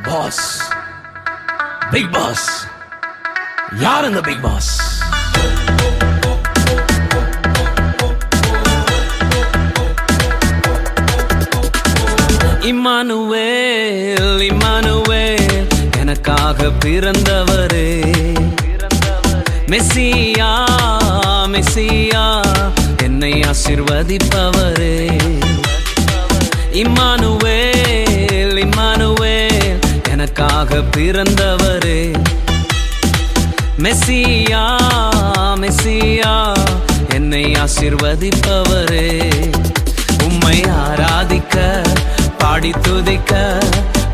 Pass, big pass. யார் இந்த big pass? Emmanuel, Emmanuel, எனக்காக பிறந்தவரே. மெசியா, மெசியா, என்னை ஆசீர்வதிப்பவரே. இம்மானுவேல், இம்மானுவேல், எனக்காக பிறந்தவரே. மெசியா, மெசியா, என்னை ஆசீர்வதிப்பவரே. உம்மை ஆராதிக்க பாடி துதிக்க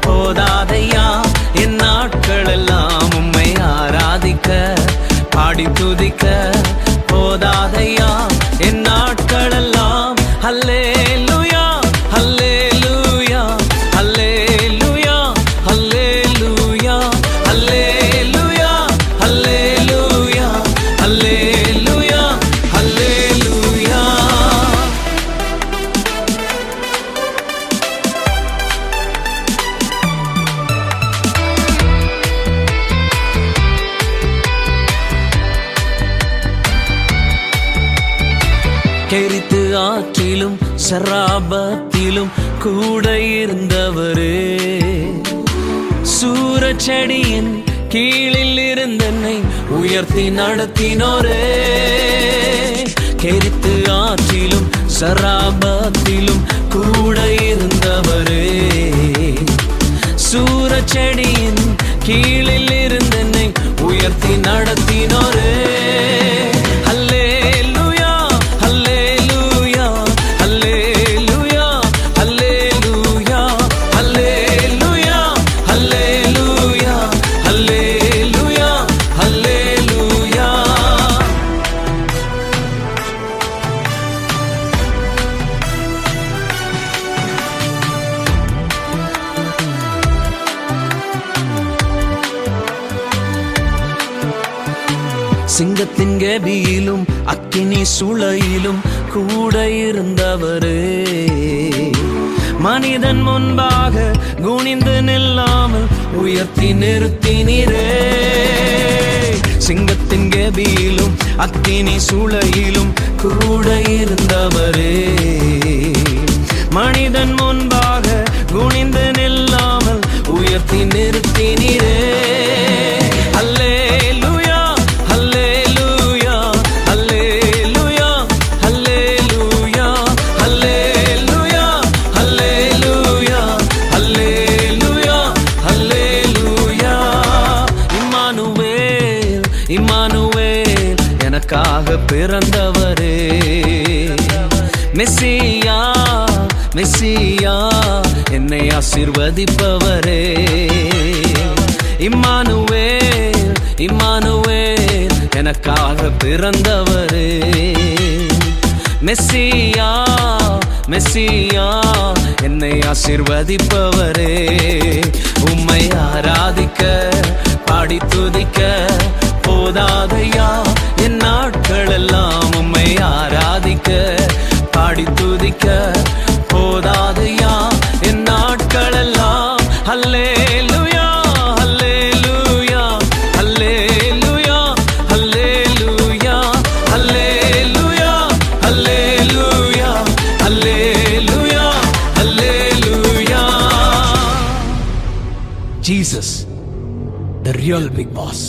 போதாதையா என் நாட்கள் எல்லாம். உம்மை ஆராதிக்க பாடி துதிக்க போதாதையா என் நாட்கள் எல்லாம். அல்லேலூயா, அல்லேலூயா, அல்லேலூயா, அல்லேலூயா, அல்லேலூயா, அல்லேலூயா, அல்லேலூயா, அல்லேலூயா. கெரித்து ஆற்றிலும் சராபத்திலும் கூட இருந்தவரே. சூரச்செடியின் கீழில் இருந்தென்னை உயர்த்தி நடத்தினோரே. கெரித்து ஆற்றிலும் சராபத்திலும் கூட இருந்தவரே. சூரச்செடியின் கீழில் இருந்தென்னை உயர்த்தி நடத்தினோரே. சிங்கத்தின் கெபியிலும் அக்கினி சுளையிலும் கூட இருந்தவரே. மனிதன் முன்பாக குனிந்து நில்லாமல் உயர்த்தி நிறுத்தினீரே. சிங்கத்தின் கெபியிலும் அக்கினி சுளையிலும் கூட இருந்தவரே. மனிதன் முன்பாக குனிந்து நில்லாமல் உயர்த்தி நிறுத்தினீரே. இம்மானுவேல், எனக்காக பிறந்தவரே. மெசியா, மெசியா, என்னை ஆசீர்வதிப்பவரே. இம்மானுவேல், இம்மானுவேல், எனக்காக பிறந்தவரே. மெசியா, மெசியா, என்னை ஆசீர்வதிப்பவரே. உம்மை ஆராதிக்க பாடி துதிக்க போதாதையா என் நாட்கள் எல்லாம். உம்மை ஆராதிக்க பாடி துதிக்க போதாதையா என் நாட்கள் எல்லாம். அல்லேலூயா, அல்லேலூயா, அல்லேலூயா, அல்லேலூயா, அல்லேலூயா, அல்லேலூயா, அல்லேலூயா, அல்லேலூயா. Jesus, the real big boss.